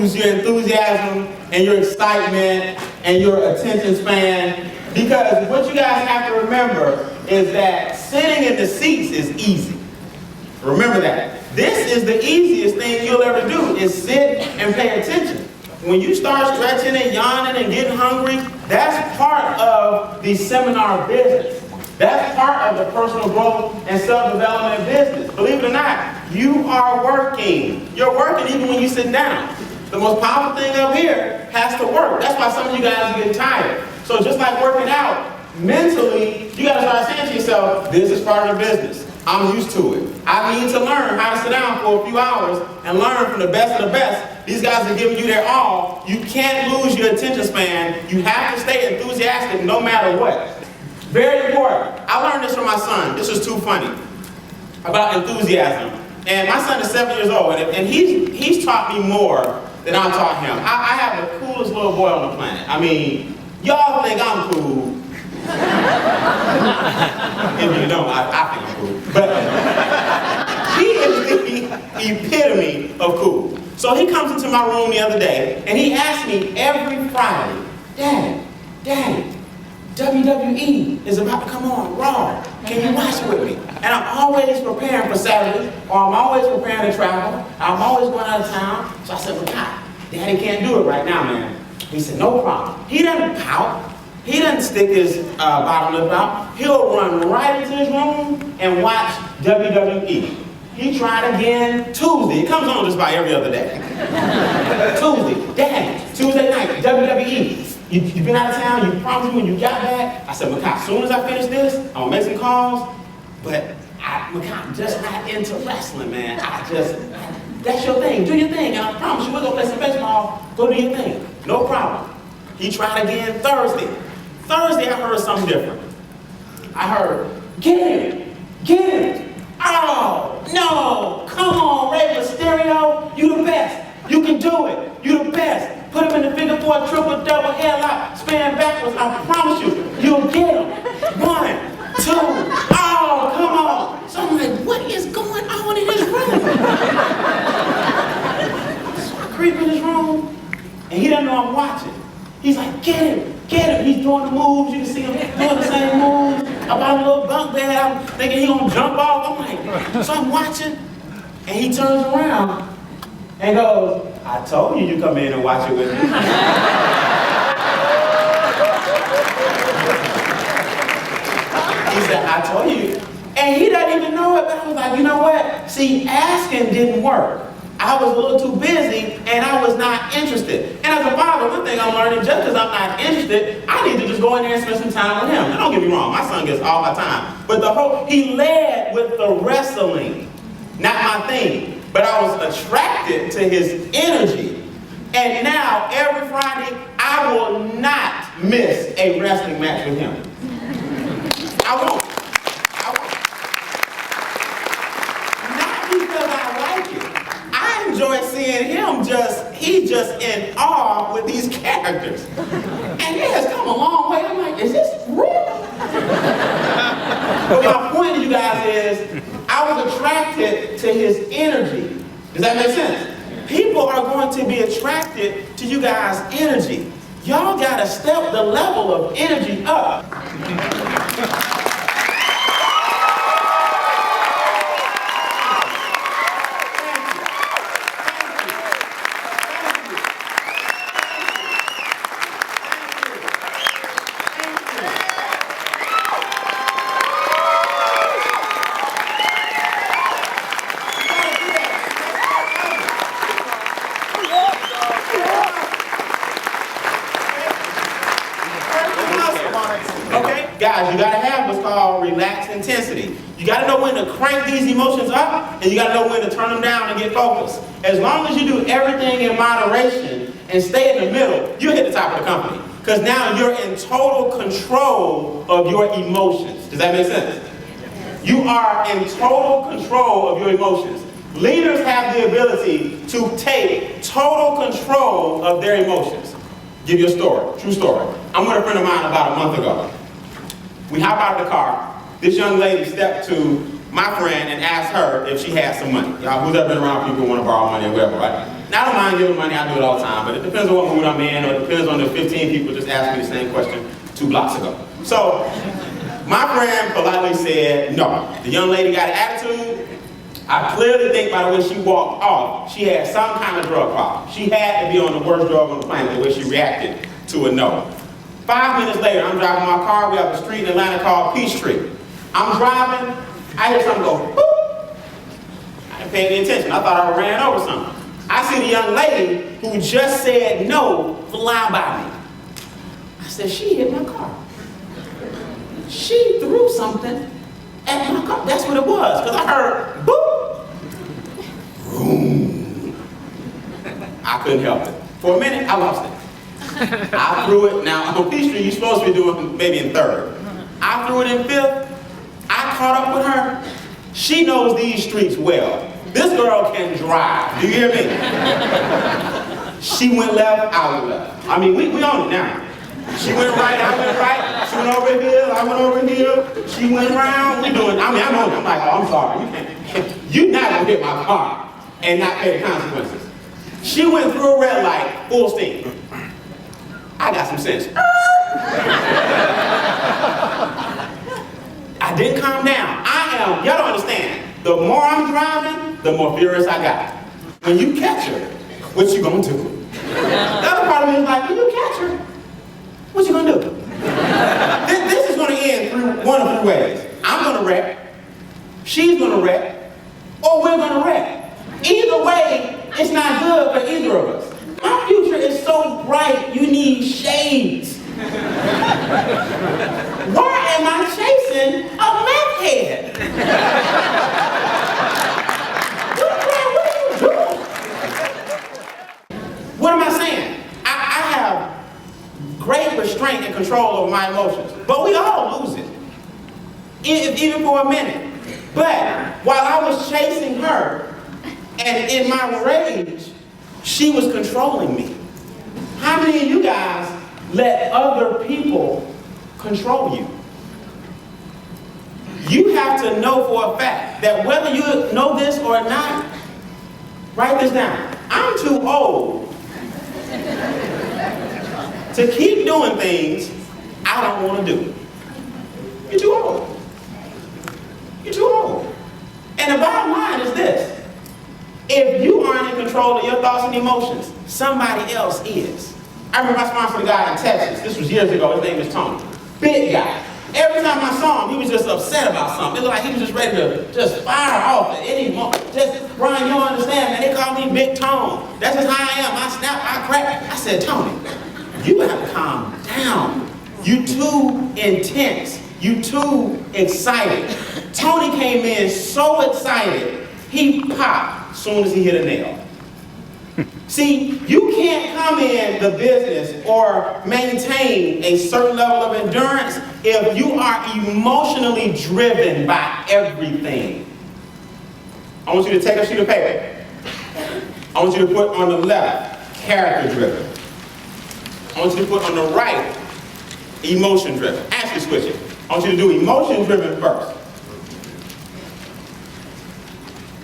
lose your enthusiasm and your excitement and your attention span, because what you guys have to remember is that sitting in the seats is easy. Remember that. This is the easiest thing you'll ever do, is sit and pay attention. When you start stretching and yawning and getting hungry, that's part of the seminar business. That's part of the personal growth and self-development business. Believe it or not, you are working. You're working even when you sit down. The most powerful thing up here has to work. That's why some of you guys are getting tired. So just like working out, mentally, you got to start saying to yourself, this is part of the business. I'm used to it. I need to learn how to sit down for a few hours and learn from the best of the best. These guys are giving you their all. You can't lose your attention span. You have to stay enthusiastic no matter what. Very important. I learned this from my son. This is too funny. About enthusiasm. And my son is 7 years old, and he's taught me more than I taught him. I have the coolest little boy on the planet. I mean, y'all think I'm cool. If you don't, I think I'm cool. But he is the epitome of cool. So he comes into my room the other day, and he asks me every Friday, Daddy, WWE is about to come on, Raw. Can you watch it with me? And I'm always preparing for Saturday, or I'm always preparing to travel. I'm always going out of town. So I said, well, God, Daddy can't do it right now, man. He said, no problem. He doesn't pout. He doesn't stick his bottom lip out. He'll run right into his room and watch WWE. He tried again Tuesday. It comes on just about every other day. Tuesday, Daddy, Tuesday night, WWE. You've been out of town, you promised me when you got back. I said, Makai, as soon as I finish this, I'm gonna make some calls, but Makai, I'm just not into wrestling, man. That's your thing, do your thing, and I promise you, we're gonna play some baseball, go do your thing, no problem. He tried again Thursday. Thursday, I heard something different. I heard, get him. Oh, no, come on, Ray Mysterio, you the best, you can do it, you the best. Put him in the figure four, triple, double, headlock, span backwards. I promise you, you'll get him. 1, 2, oh, come on. So I'm like, what is going on in his room? So I creep in his room, and he doesn't know I'm watching. He's like, get him. He's doing the moves. You can see him doing the same moves. About a little bunk bed. I'm thinking he's going to jump off. I'm like, so I'm watching, and he turns around and goes, I told you come in and watch it with me. He said, I told you. And he doesn't even know it, but I was like, you know what? See, asking didn't work. I was a little too busy, and I was not interested. And as a father, one thing I'm learning, just because I'm not interested, I need to just go in there and spend some time with him. Now, don't get me wrong, my son gets all my time. But he led with the wrestling, not my thing. But I was attracted to his energy. And now, every Friday, I will not miss a wrestling match with him. I won't. Not because I like it. I enjoy seeing him he's just in awe with these characters. And it has come a long way. I'm like, is this real? But my point to you guys is, I was attracted to his energy. Does that make sense? People are going to be attracted to you guys' energy. Y'all gotta step the level of energy up. Guys, you gotta have what's called relaxed intensity. You gotta know when to crank these emotions up, and you gotta know when to turn them down and get focused. As long as you do everything in moderation and stay in the middle, you'll hit the top of the company. Because now you're in total control of your emotions. Does that make sense? You are in total control of your emotions. Leaders have the ability to take total control of their emotions. Give you a story, true story. I'm with a friend of mine about a month ago. We hop out of the car. This young lady stepped to my friend and asked her if she had some money. Y'all, who's ever been around people who want to borrow money or whatever, right? Now, I don't mind giving money, I do it all the time, but it depends on what mood I'm in, or it depends on the 15 people just asked me the same question 2 blocks ago. So, my friend politely said no. The young lady got an attitude. I clearly think by the way she walked off, she had some kind of drug problem. She had to be on the worst drug on the planet, the way she reacted to a no. 5 minutes later, I'm driving my car. We have a street in Atlanta called Peachtree. I'm driving, I hear something go, boop. I didn't pay any attention. I thought I ran over something. I see the young lady who just said no fly by me. I said, she hit my car. She threw something at my car. That's what it was, because I heard boop. Boom. I couldn't help it. For a minute, I lost it. I threw it. Now, on Peachtree, you're supposed to be doing maybe in 3rd. I threw it in 5th. I caught up with her. She knows these streets well. This girl can drive. Do you hear me? She went left, I went left. I mean, we own it now. She went right, I went right. She went over here, I went over here. She went around. We doing. I mean, I'm on it. I'm like, oh, I'm sorry. You're not gonna hit my car and not pay the consequences. She went through a red light, full steam. I got some sense. I didn't calm down. Y'all don't understand. The more I'm driving, the more furious I got. When you catch her, what you gonna do? The other part of me is like, when you catch her, what you gonna do? This is gonna end through one of 3 ways. I'm gonna wreck, she's gonna wreck, or we're gonna wreck. Either way, it's not good for either of us. My future is so bright, you need shades. Why am I chasing a meth head? What am I saying? I have great restraint and control over my emotions, but we all lose it, even for a minute. But while I was chasing her, and in my rage, she was controlling me. How many of you guys let other people control you? You have to know for a fact that whether you know this or not, write this down. I'm too old to keep doing things I don't want to do. You're too old. You're too old. And the bottom line is this. If you aren't in control of your thoughts and emotions, somebody else is. I remember I sponsored a guy in Texas. This was years ago. His name is Tony. Big guy. Every time I saw him, he was just upset about something. It looked like he was just ready to just fire off at any moment. Just, Brian, you don't understand, man. They call me Big Tone. That's just how I am. I snap, I crack. I said, Tony, you have to calm down. You too intense. You too excited. Tony came in so excited, he popped as soon as he hit a nail. See, you can't come in the business or maintain a certain level of endurance if you are emotionally driven by everything. I want you to take a sheet of paper. I want you to put on the left, character driven. I want you to put on the right, emotion driven. Actually switch it. I want you to do emotion driven first.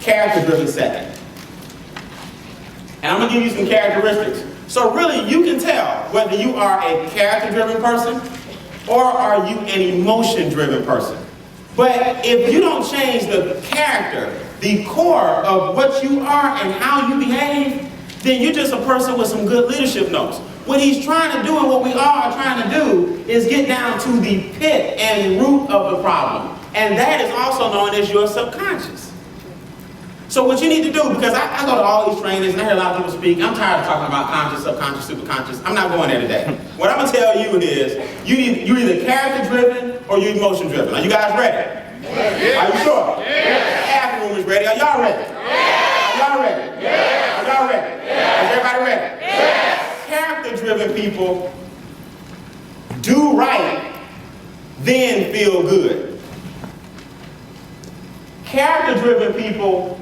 Character driven second. And I'm going to give you some characteristics. So really, you can tell whether you are a character-driven person or are you an emotion-driven person. But if you don't change the character, the core of what you are and how you behave, then you're just a person with some good leadership notes. What he's trying to do and what we all are trying to do is get down to the pit and root of the problem. And that is also known as your subconscious. So what you need to do, because I go to all these trainings and I hear a lot of people speak, I'm tired of talking about conscious, subconscious, superconscious. I'm not going there today. What I'm going to tell you is, you're either character-driven or you're emotion-driven. Are you guys ready? Yeah. Are you sure? Yeah. Half the room is ready. Are y'all ready? Yeah. Are y'all ready? Yeah. Are y'all ready? Yeah. Is everybody ready? Yeah. Character-driven people do right, then feel good. Character-driven people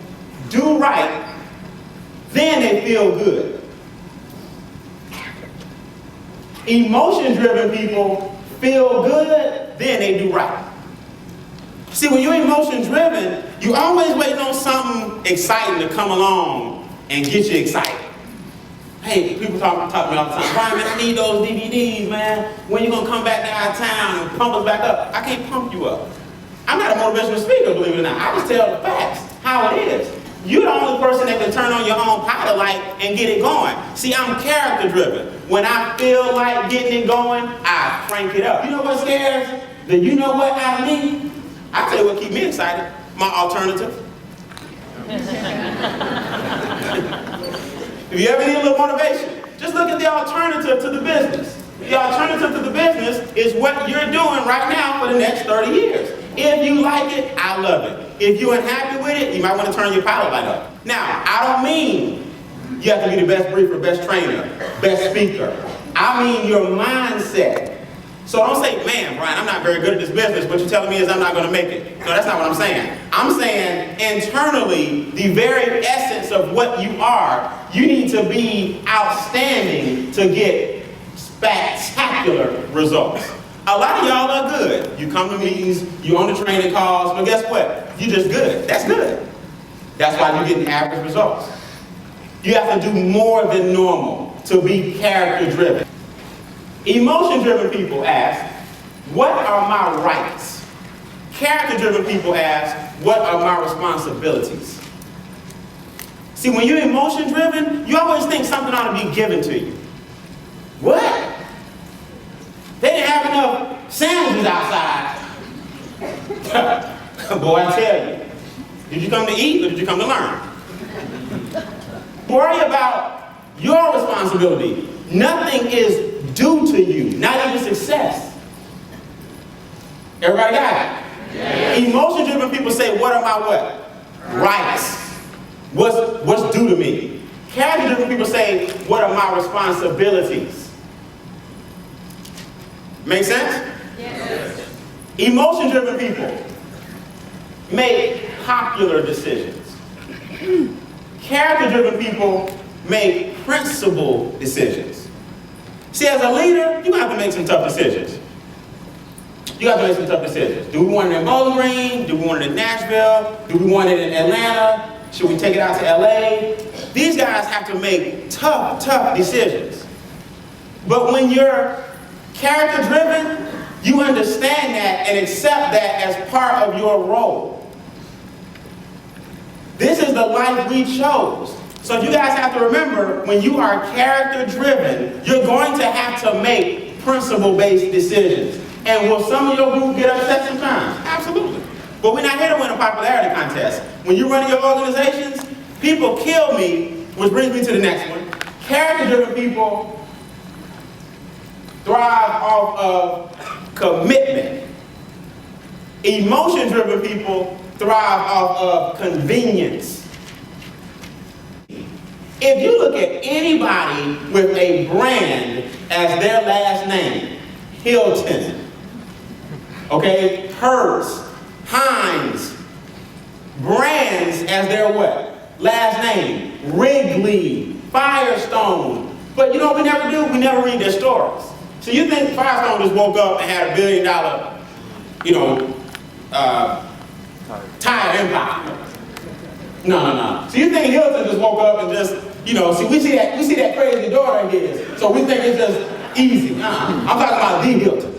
do right, then they feel good. Emotion-driven people feel good, then they do right. See, when you're emotion-driven, you're always waiting on something exciting to come along and get you excited. Hey, people talk to me all the time, Brian, man, I need those DVDs, man. When you gonna come back downtown and pump us back up? I can't pump you up. I'm not a motivational speaker, believe it or not. I just tell the facts, how it is. You're the only person that can turn on your own pilot light and get it going. See, I'm character driven. When I feel like getting it going, I crank it up. You know what scares? The you know what out of me? I tell you what keeps me excited, my alternative. If you ever need a little motivation, just look at the alternative to the business. The alternative to the business is what you're doing right now for the next 30 years. If you like it, I love it. If you're unhappy with it, you might want to turn your pilot light up. Now, I don't mean you have to be the best briefer, best trainer, best speaker. I mean your mindset. So don't say, man, Brian, I'm not very good at this business. What you're telling me is I'm not going to make it. No, that's not what I'm saying. I'm saying internally, the very essence of what you are, you need to be outstanding to get spectacular results. A lot of y'all are good. You come to meetings, you on the training calls, but guess what? You're just good. That's good. That's why you're getting average results. You have to do more than normal to be character driven. Emotion driven people ask, what are my rights? Character driven people ask, what are my responsibilities? See, when you're emotion driven, you always think something ought to be given to you. What? They didn't have enough sandwiches outside. Boy, I tell you. Did you come to eat or did you come to learn? Worry about your responsibility. Nothing is due to you, not even success. Everybody got it? Yes. Emotion-driven people say, what are my what? Rights. What's due to me? Character-driven people say, what are my responsibilities? Make sense? Yes. Emotion-driven people make popular decisions. Character-driven people make principled decisions. See, as a leader, you're going to have to make some tough decisions. You have to make some tough decisions. Do we want it in Bowling Green? Do we want it in Nashville? Do we want it in Atlanta? Should we take it out to LA? These guys have to make tough decisions. But when you're character-driven, you understand that and accept that as part of your role. This is the life we chose. So you guys have to remember, when you are character-driven, you're going to have to make principle-based decisions. And will some of your group get upset sometimes? Absolutely. But we're not here to win a popularity contest. When you're running your organizations, people kill me, which brings me to the next one. Character-driven people thrive off of commitment. Emotion-driven people thrive off of convenience. If you look at anybody with a brand as their last name, Hilton, okay, Hearst, Heinz, brands as their what? Last name, Wrigley, Firestone. But you know what we never do? We never read their stories. So you think Firestone just woke up and had $1 billion, tire empire? No. So you think Hilton just woke up and just, see we see that crazy daughter of his, so we think it's just easy. I'm talking about the Hilton.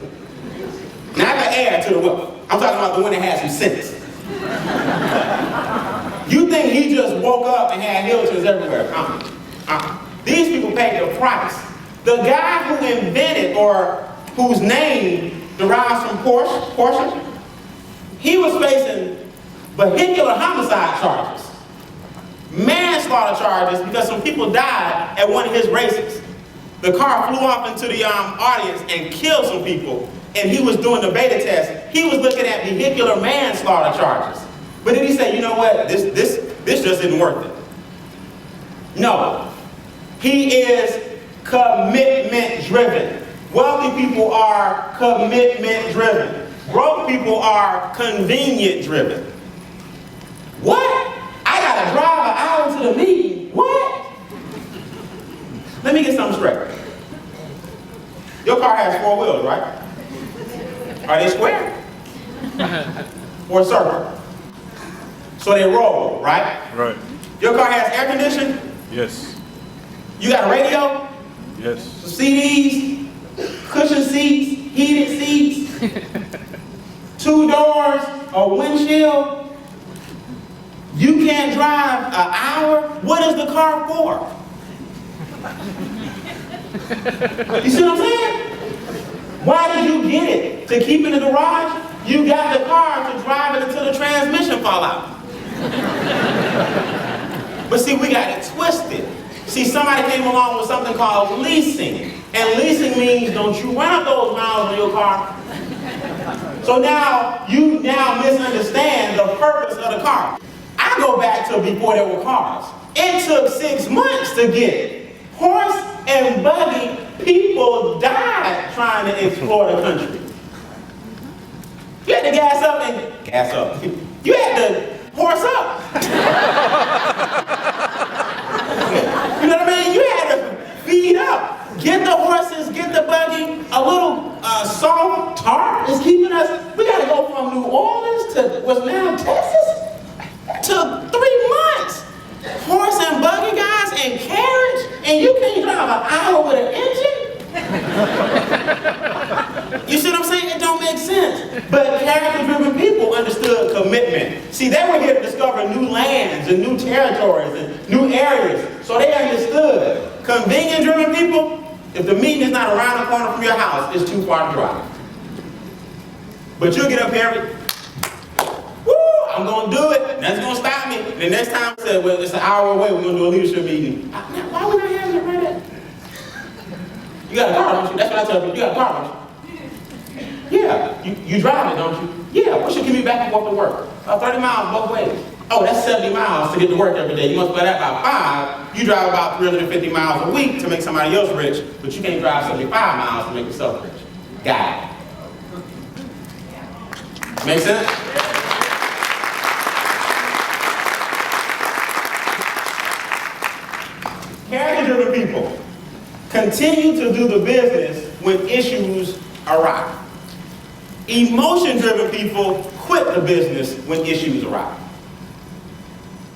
Not the heir to the wealth. I'm talking about the one that has some sense. You think he just woke up and had Hiltons everywhere? These people paid the price. The guy who invented, or whose name derives from Porsche, he was facing vehicular homicide charges. Manslaughter charges because some people died at one of his races. The car flew off into the audience and killed some people, and he was doing the beta test. He was looking at vehicular manslaughter charges. But then he said, you know what, this just isn't worth it. No, he is commitment driven. Wealthy people are commitment driven. Broke people are convenient driven. What? I gotta drive an hour to the meeting. What? Let me get something straight. Your car has 4 wheels, right? Are they square? Or circle? So they roll, right? Right. Your car has air conditioning? Yes. You got a radio? Yes. Some CDs, cushion seats, heated seats, 2 doors, a windshield. You can't drive an hour? What is the car for? You see what I'm saying? Why did you get it? To keep in the garage? You got the car to drive it until the transmission fall out. But see, we got it twisted. See, somebody came along with something called leasing. And leasing means don't you run up those miles on your car. So now, you misunderstand the purpose of the car. I go back to before there were cars. It took 6 months to get it. Horse and buggy, people died trying to explore the country. You had to gas up. You had to horse up. You know what I mean? You had to feed up. Get the horses, get the buggy. A little salt tart is keeping us. We got to go from New Orleans to what's now Texas. It took 3 months. Horse and buggy, guys, and carriage, and you can't drive an hour with an engine? You see what I'm saying? It don't make sense. But character-driven people understood commitment. See, they were here to discover new lands and new territories and new areas. So they understood. Convenience-driven people, if the meeting is not around the corner from your house, it's too far to drive. But you'll get up here, I'm going to do it. That's going to stop me. The next time I said, well, it's an hour away. We're going to do a leadership meeting. Why would I have it right there? You got a car, don't you? That's what I tell people. You got a car, don't you? Yeah. You drive it, don't you? Yeah. What's your commute back and forth to work? 30 miles both ways. Oh, that's 70 miles to get to work every day. You multiply that by 5. You drive about 350 miles a week to make somebody else rich, but you can't drive 75 miles to make yourself rich. Got it. Make sense? Character-driven people continue to do the business when issues arise. Emotion-driven people quit the business when issues arise.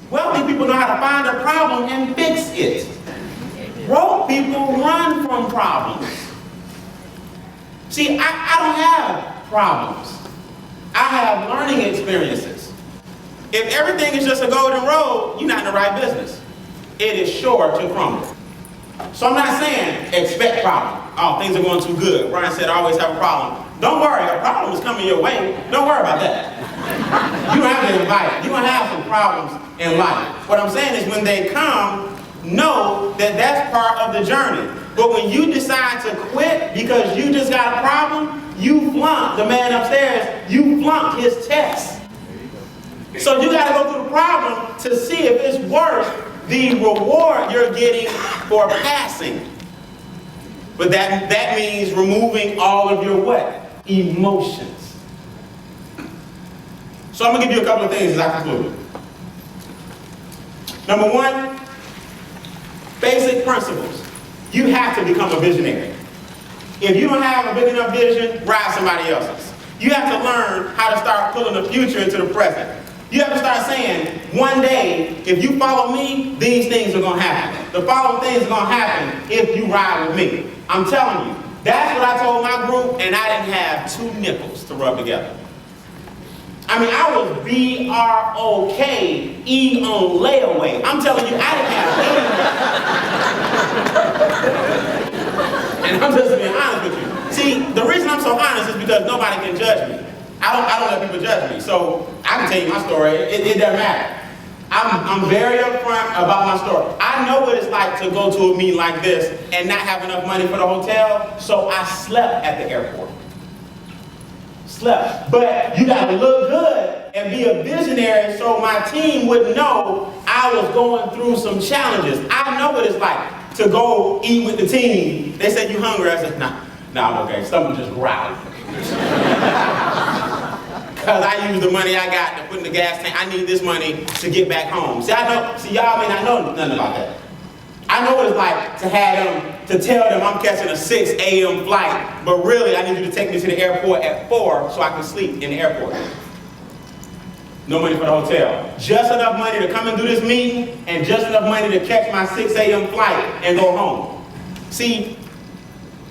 Wealthy people know how to find a problem and fix it. Broke people run from problems. See, I don't have problems. I have learning experiences. If everything is just a golden road, you're not in the right business. It is sure to crumble. So I'm not saying expect problems. Oh, things are going too good. Brian said I always have a problem. Don't worry, a problem is coming your way. Don't worry about that. You don't have to invite it. You're going to have some problems in life. What I'm saying is when they come, know that that's part of the journey. But when you decide to quit because you just got a problem, you flunked the man upstairs. You flunked his test. So you got to go through the problem to see if it's worth the reward you're getting for passing. But that means removing all of your what? Emotions. So I'm going to give you a couple of things as I conclude. Number 1, basic principles. You have to become a visionary. If you don't have a big enough vision, ride somebody else's. You have to learn how to start pulling the future into the present. You have to start saying, one day, if you follow me, these things are going to happen. The following things are going to happen if you ride with me. I'm telling you. That's what I told my group, and I didn't have 2 nickels to rub together. I mean, I was B-R-O-K-E on layaway. I'm telling you, I didn't have anything. And I'm just being honest with you. See, the reason I'm so honest is because nobody can judge me. I don't let people judge me. So I can tell you my story. It doesn't matter. I'm very upfront about my story. I know what it's like to go to a meeting like this and not have enough money for the hotel, so I slept at the airport. Slept. But you got to look good and be a visionary so my team would know I was going through some challenges. I know what it's like to go eat with the team. They said, "You hungry?" I said, nah, I'm okay. Something just growled. Because I use the money I got to put in the gas tank. I need this money to get back home. See, y'all may not know nothing about that. I know what it's like to have them, to tell them I'm catching a 6 a.m. flight, but really I need you to take me to the airport at 4 so I can sleep in the airport. No money for the hotel. Just enough money to come and do this meeting, and just enough money to catch my 6 a.m. flight and go home. See,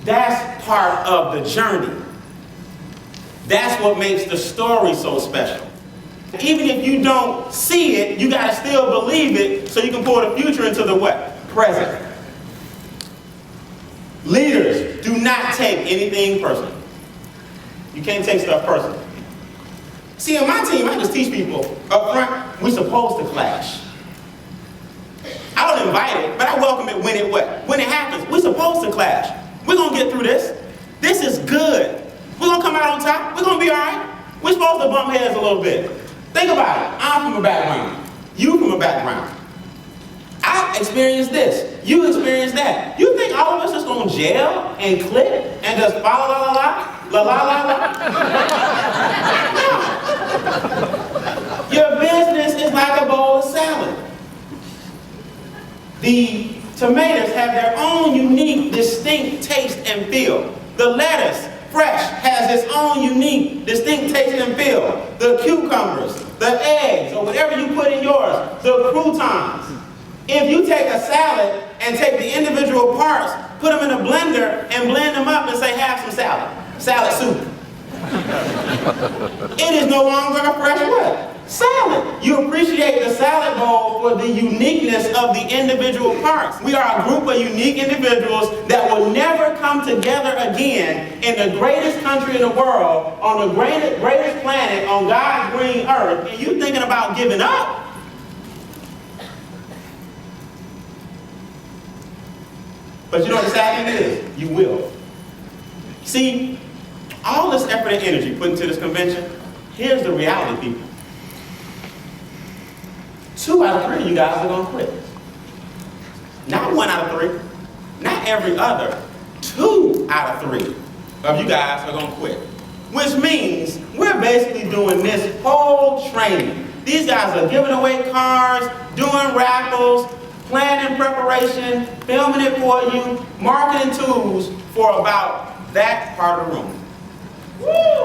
that's part of the journey. That's what makes the story so special. Even if you don't see it, you gotta still believe it so you can pour the future into the what? Present. Leaders, do not take anything personal. You can't take stuff personal. See, on my team, I just teach people up front, we're supposed to clash. I don't invite it, but I welcome it when it happens. We're supposed to clash. We're gonna get through this. This is good. We're gonna come out on top. We're gonna be all right. We're supposed to bump heads a little bit. Think about it. I'm from a background. You from a background. I experienced this. You experienced that. You think all of us is gonna gel and click and just la la la la la la la la? No. Your business is like a bowl of salad. The tomatoes have their own unique, distinct taste and feel. The lettuce, fresh, has its own unique, distinct taste and feel. The cucumbers, the eggs, or whatever you put in yours, the croutons. If you take a salad and take the individual parts, put them in a blender and blend them up and say, have some salad soup. It is no longer a fresh what? Salad. You appreciate the salad bowl for the uniqueness of the individual parts. We are a group of unique individuals that will never come together again in the greatest country in the world, on the greatest planet, on God's green earth, and you thinking about giving up? But you know what the sad thing is? You will. See, all this effort and energy put into this convention, here's the reality, people. 2 out of 3 of you guys are going to quit. Not 1 out of 3. Not every other. 2 out of 3 of you guys are going to quit. Which means we're basically doing this whole training. These guys are giving away cars, doing raffles, planning preparation, filming it for you, marketing tools for about that part of the room. Woo!